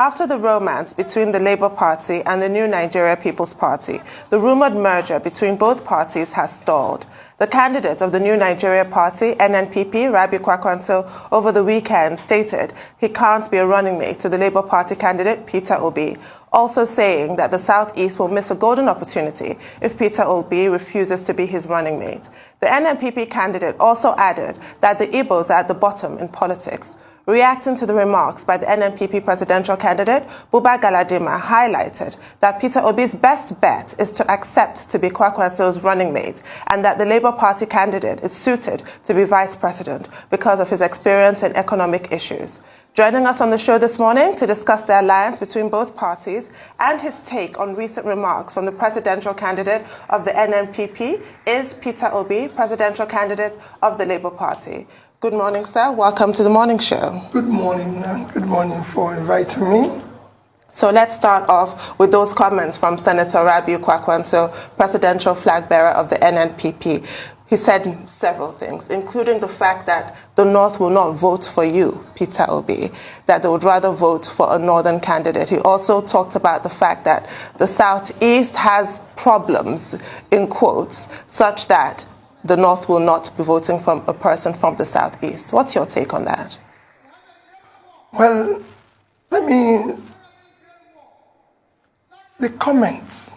After the romance between the Labour Party and the New Nigeria People's Party, the rumoured merger between both parties has stalled. The candidate of the New Nigeria Party, NNPP, Rabi Kwankwaso, over the weekend stated he can't be a running mate to the Labour Party candidate, Peter Obi, also saying that the South-East will miss a golden opportunity if Peter Obi refuses to be his running mate. The NNPP candidate also added that the Igbos are at the bottom in politics. Reacting to the remarks by the NNPP presidential candidate, Buba Galadima highlighted that Peter Obi's best bet is to accept to be Kwankwaso's running mate and that the Labour Party candidate is suited to be vice president because of his experience in economic issues. Joining us on the show this morning to discuss the alliance between both parties and his take on recent remarks from the presidential candidate of the NNPP is Peter Obi, presidential candidate of the Labour Party. Good morning, sir. Welcome to the morning show. Good morning, and good morning for inviting me. So let's start off with those comments from Senator Rabi Kwankwaso, presidential flag bearer of the NNPP. He said several things, including the fact that the North will not vote for you, Peter Obi, that they would rather vote for a Northern candidate. He also talked about the fact that the Southeast has problems, in quotes, such that the North will not be voting for a person from the Southeast. What's your take on that? Well, the comments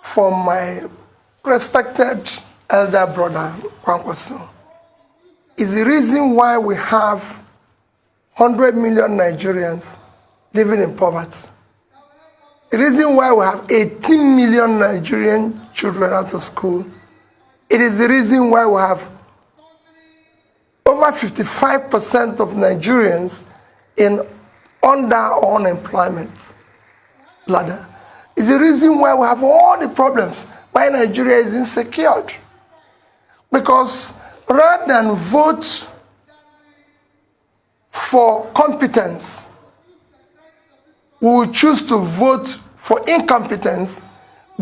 from my respected elder brother, Kwankwaso, is the reason why we have 100 million Nigerians living in poverty. The reason why we have 18 million Nigerian children out of school. It is the reason why we have over 55% of Nigerians under unemployment ladder. It's the reason why we have all the problems, why Nigeria is insecure. Because rather than vote for competence, we will choose to vote for incompetence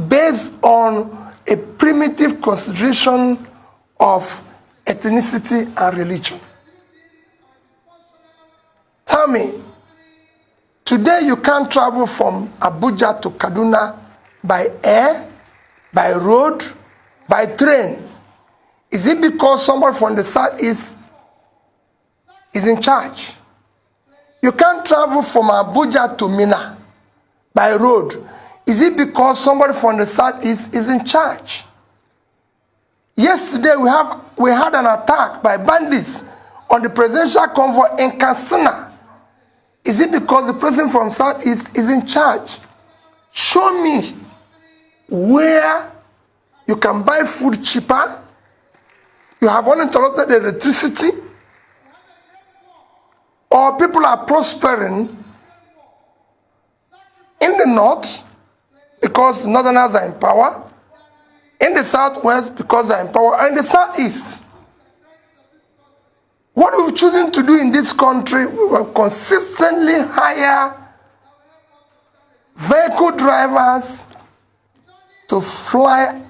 based on a primitive consideration of ethnicity and religion. Tell me, today you can't travel from Abuja to Kaduna by air, by road, by train. Is it because somebody from the Southeast is in charge? You can't travel from Abuja to Minna by road. Is it because somebody from the Southeast is in charge? Yesterday we had an attack by bandits on the presidential convoy in Katsina. Is it because the president from Southeast is in charge? Show me where you can buy food cheaper, you have uninterrupted electricity, or people are prospering in the north because the northerners are in power, in the southwest because they are in power, and in the southeast. What we've chosen to do in this country, we will consistently hire vehicle drivers to fly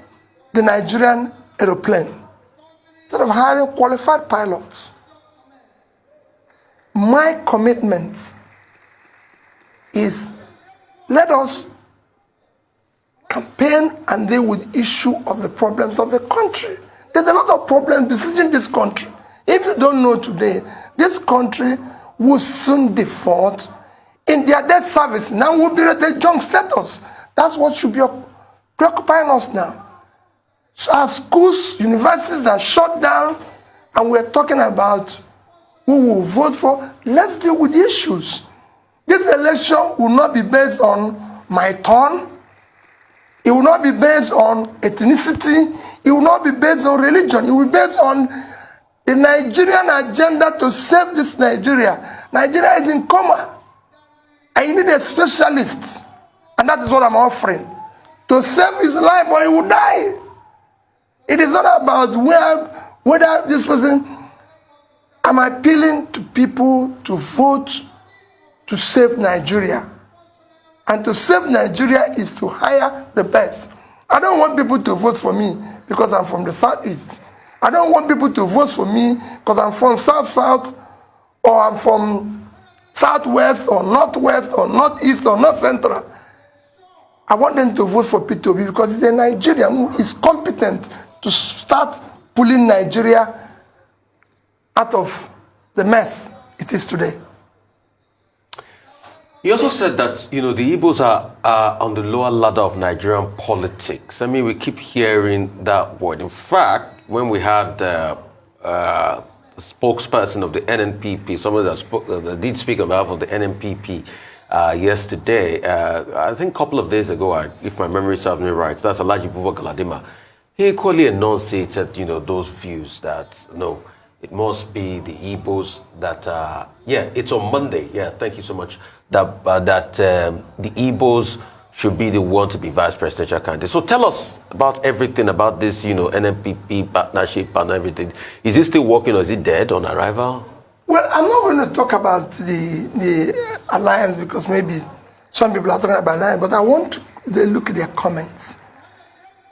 the Nigerian aeroplane instead of hiring qualified pilots. My commitment is, let us campaign and deal with the issue of the problems of the country. There's a lot of problems besieging this country. If you don't know today, this country will soon default in their debt service. Now we'll be at a junk status. That's what should be preoccupying us now. So our schools, universities are shut down, and we're talking about who will vote for. Let's deal with the issues. This election will not be based on my turn. It will not be based on ethnicity. It will not be based on religion. It will be based on the Nigerian agenda to save this Nigeria. Nigeria is in coma. And you need a specialist. And that is what I'm offering. To save his life or he will die. It is not about whether this person. I'm appealing to people to vote to save Nigeria. And to save Nigeria is to hire the best. I don't want people to vote for me because I'm from the Southeast. I don't want people to vote for me because I'm from South-South or I'm from southwest or northwest or northeast or north central, I want them to vote for Peter Obi because he's a Nigerian who is competent to start pulling Nigeria out of the mess it is today. He also said that, the Igbos are on the lower ladder of Nigerian politics. I mean, we keep hearing that word. In fact, when we had the spokesperson of the NNPP, someone that did speak on behalf of the NNPP yesterday, I think a couple of days ago, if my memory serves me right, that's Alhaji Buba Galadima, he equally enunciated, those views that, no, it must be the Igbos that, it's on Monday. Yeah, thank you so much. That the Igbos should be the one to be vice presidential candidate. So tell us about everything about this, NNPP partnership and everything. Is it still working or is it dead on arrival? Well, I'm not going to talk about the alliance because maybe some people are talking about alliance, but I want to look at their comments.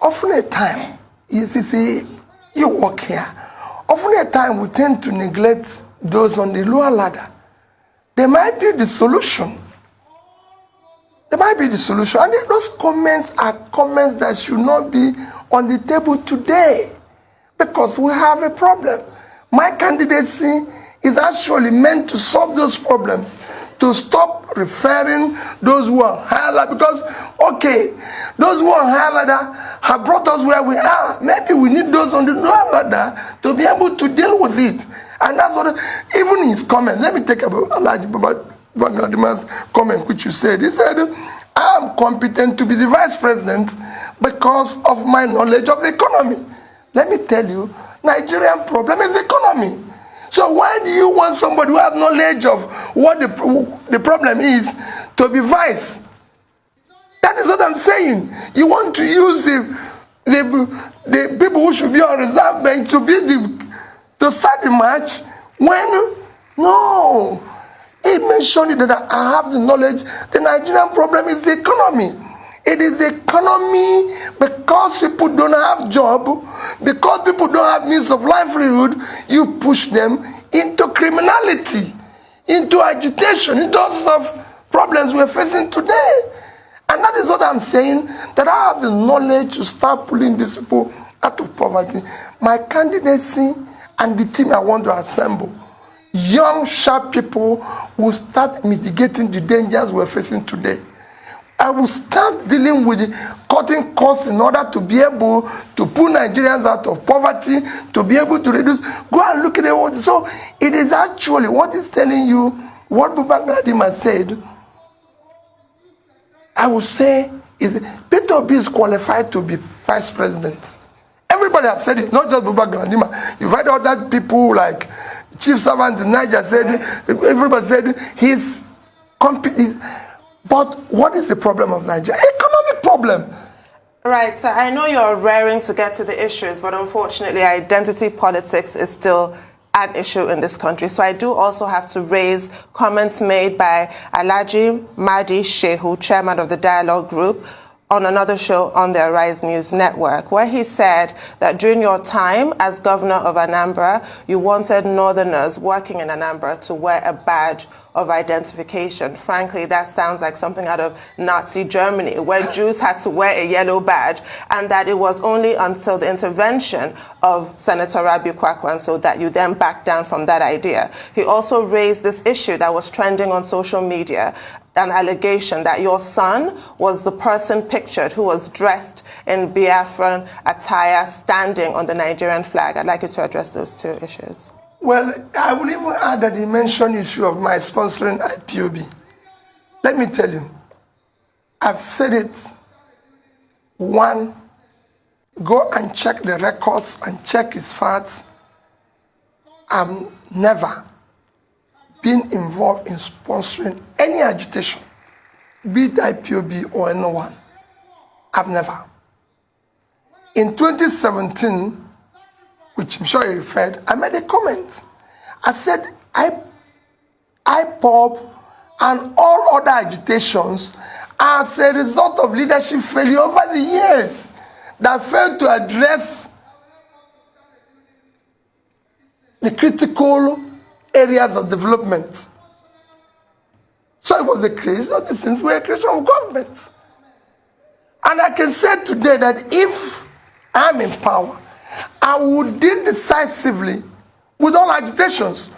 Often a time, you see, you work here. Often a time we tend to neglect those on the lower ladder. They might be the solution. They might be the solution. And those comments are comments that should not be on the table today because we have a problem. My candidacy is actually meant to solve those problems, to stop referring those who are higher ladder because, okay, those who are higher ladder have brought us where we are. Maybe we need those on the lower ladder to be able to deal with it. And that's what, even his comment, let me take about Alhaji Babagadima's comment, which you said. He said, I am competent to be the vice president because of my knowledge of the economy. Let me tell you, Nigerian problem is the economy. So why do you want somebody who has knowledge of what the problem is to be vice? That is what I'm saying. You want to use the people who should be on reserve bank to start the match when, no. He mentioned that I have the knowledge. The Nigerian problem is the economy. It is the economy because people don't have job, because people don't have means of livelihood, you push them into criminality, into agitation, into all sorts of problems we're facing today. And that is what I'm saying, that I have the knowledge to start pulling these people out of poverty. My candidacy and the team I want to assemble, young, sharp people will start mitigating the dangers we're facing today. I will start dealing with cutting costs in order to be able to pull Nigerians out of poverty, to be able to reduce. Go and look at the world. So it is actually what is telling you what Babagadiman said. I would say is Peter Obi is qualified to be vice president. Everybody have said it, not just Babagadiman. You've heard other people like Chief Servant in Niger said, everybody said he's competent. But what is the problem of Nigeria? Economic problem. Right, so I know you're raring to get to the issues, but unfortunately identity politics is still an issue in this country. So I do also have to raise comments made by Alhaji Mahdi Shehu, chairman of the Dialogue Group, on another show on the Arise News Network, where he said that during your time as governor of Anambra, you wanted northerners working in Anambra to wear a badge of identification. Frankly, that sounds like something out of Nazi Germany, where Jews had to wear a yellow badge, and that it was only until the intervention of Senator Rabiu Kwankwaso that you then backed down from that idea. He also raised this issue that was trending on social media, an allegation that your son was the person pictured who was dressed in Biafran attire standing on the Nigerian flag. I'd like you to address those two issues. Well, I will even add that he mentioned the issue of my sponsoring IPOB. Let me tell you, I've said it. One, go and check the records and check his facts. I've never been involved in sponsoring any agitation, be it IPOB or anyone. I've never. In 2017, which I'm sure you referred, I made a comment. I said, IPOB and all other agitations are as a result of leadership failure over the years that failed to address the critical areas of development. So it was the creation of these things, were a creation of government. And I can say today that if I'm in power, I would deal decisively with all agitations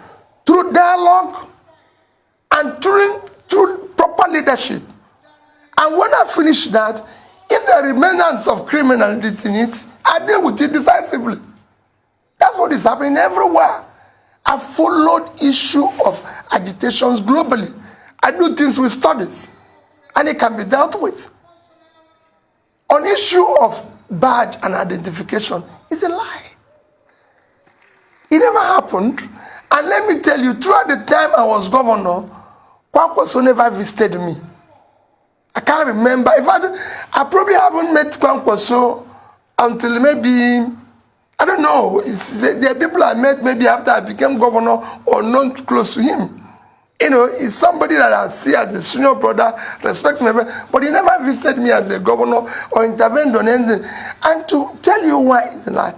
through dialogue and through proper leadership. And when I finish that, if there are remnants of criminality in it, I deal with it decisively. That's what is happening everywhere. I followed issue of agitations globally. I do things with studies, and it can be dealt with. On issue of badge and identification, it's a lie. It never happened. And let me tell you, throughout the time I was governor, Kwankwaso never visited me. I can't remember. In fact, I probably haven't met Kwankwaso until maybe, I don't know. There are people I met maybe after I became governor or not close to him. You know, he's somebody that I see as a senior brother, respect me, but he never visited me as a governor or intervened on anything. And to tell you why it's a lie,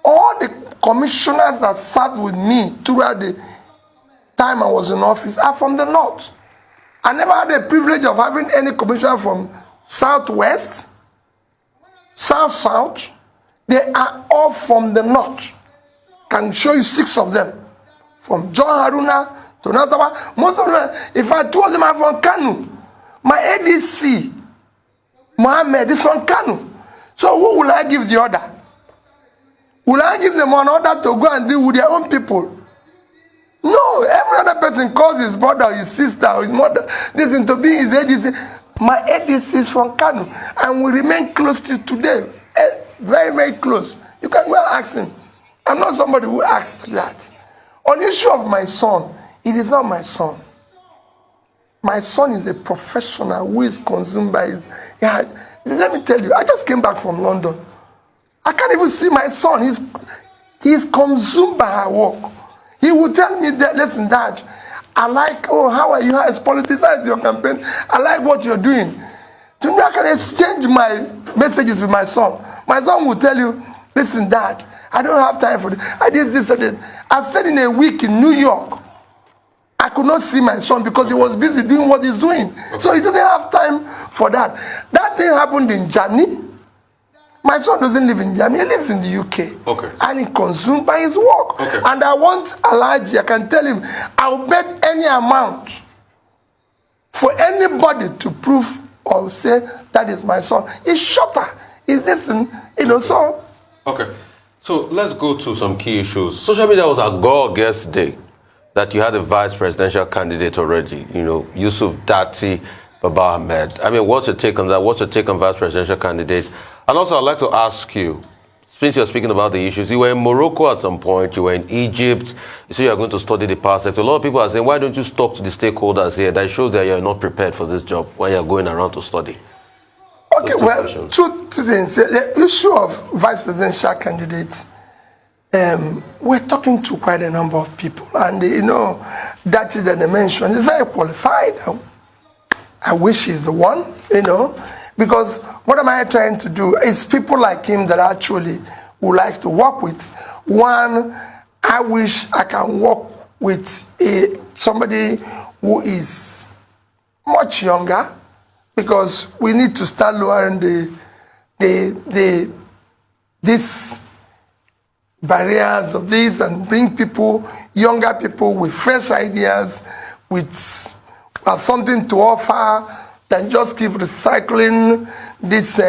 all the commissioners that sat with me throughout the time I was in office are from the north. I never had the privilege of having any commissioner from southwest, south. They are all from the north. Can show you 6 of them. From John Haruna to Nazawa. Most of them, if I two of them are from Kanu. My ADC, Mohammed, is from Kanu. So who will I give the order? Will I give them an order to go and deal with their own people? No, every other person calls his brother, his sister, or his mother. Listen, to be his ADC. My ADC is from Kanu, and we remain close to today. Very, very close. You can go and ask him. I'm not somebody who asks that. On the issue of my son, it is not my son. My son is a professional who is consumed by his... Yeah, let me tell you, I just came back from London. I can't even see my son. He's consumed by her work. He will tell me that, listen, Dad, I like, oh, how are you? How is politics? How is your campaign? I like what you're doing. To me, I can exchange my messages with my son. My son will tell you, listen, Dad, I don't have time for this. I did this and this. I've stayed in a week in New York. I could not see my son because he was busy doing what he's doing. Okay. So he doesn't have time for that. That thing happened in Germany. My son doesn't live in Germany, he lives in the UK. Okay. And he's consumed by his work. Okay. And I want Alaji, I can tell him, I'll bet any amount for anybody to prove or say that is my son. He's shorter. He's listen, you know, so. Okay. So let's go to some key issues. Social media was agog yesterday that you had a vice presidential candidate already, you know, Yusuf Dati Baba Ahmed. I mean, what's your take on that? What's your take on vice presidential candidates? And also, I'd like to ask you, since you're speaking about the issues, you were in Morocco at some point, you were in Egypt, you say you're going to study the power sector. A lot of people are saying, why don't you talk to the stakeholders here? That shows that you're not prepared for this job when you're going around to study. Okay, well, two things. The issue of vice presidential candidates, we're talking to quite a number of people. And, you know, that that they mentioned is very qualified. I wish he's the one, you know. Because what am I trying to do? It's people like him that I actually would like to work with. One, I wish I can work with somebody who is much younger, because we need to start lowering these barriers of this and bring people, younger people with fresh ideas, with have something to offer, than just keep recycling this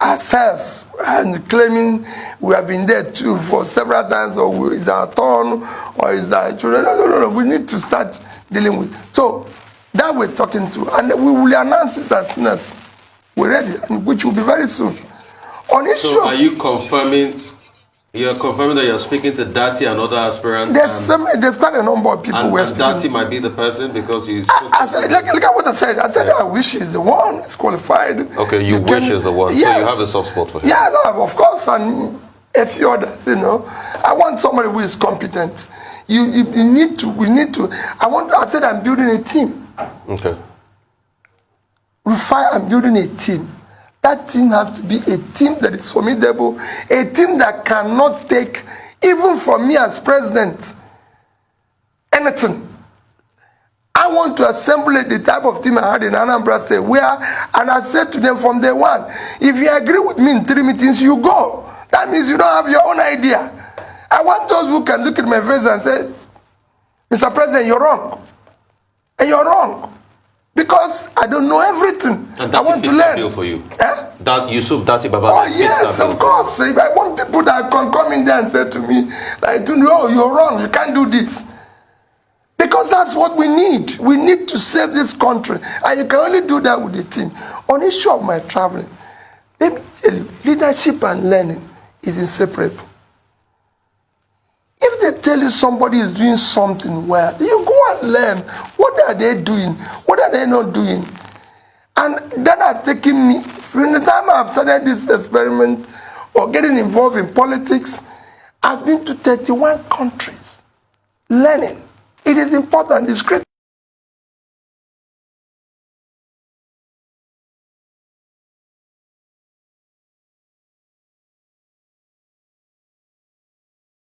ourselves and claiming we have been there too for several times, or is our turn, or is our children. No. We need to start dealing with. So that we're talking to, and we will announce it as soon as we're ready, and which will be very soon. On issue. So are you confirming? You're confirming that you're speaking to Dati and other aspirants? There's quite a number of people who are speaking. Dati might be the person because he's... Look at what I said. I said, I wish he's the one. He's qualified. Okay, you wish he's the one. Yes. So you have a soft spot for him. Yeah, of course, and a few others, you know. I want somebody who is competent. We need to. I said I'm building a team. Okay. Rufai, I'm building a team. That team has to be a team that is formidable, a team that cannot take, even from me as president, anything. I want to assemble the type of team I had in Anambra State and I said to them from day one, if you agree with me in 3 meetings, you go. That means you don't have your own idea. I want those who can look at my face and say, Mr. President, you're wrong. And you're wrong. Because I don't know everything. And I want to learn. Deal for you. Eh? That Yusuf Dati Baba. Oh yes, of course. If I want people that can come in there and say to me, like, oh, you're wrong, you can't do this. Because that's what we need. We need to save this country. And you can only do that with the team. On issue of my traveling, let me tell you, leadership and learning is inseparable. If they tell you somebody is doing something well, you go and learn. What are they doing? What are they not doing? And that has taken me, from the time I've started this experiment or getting involved in politics, I've been to 31 countries learning. It is important. It's critical.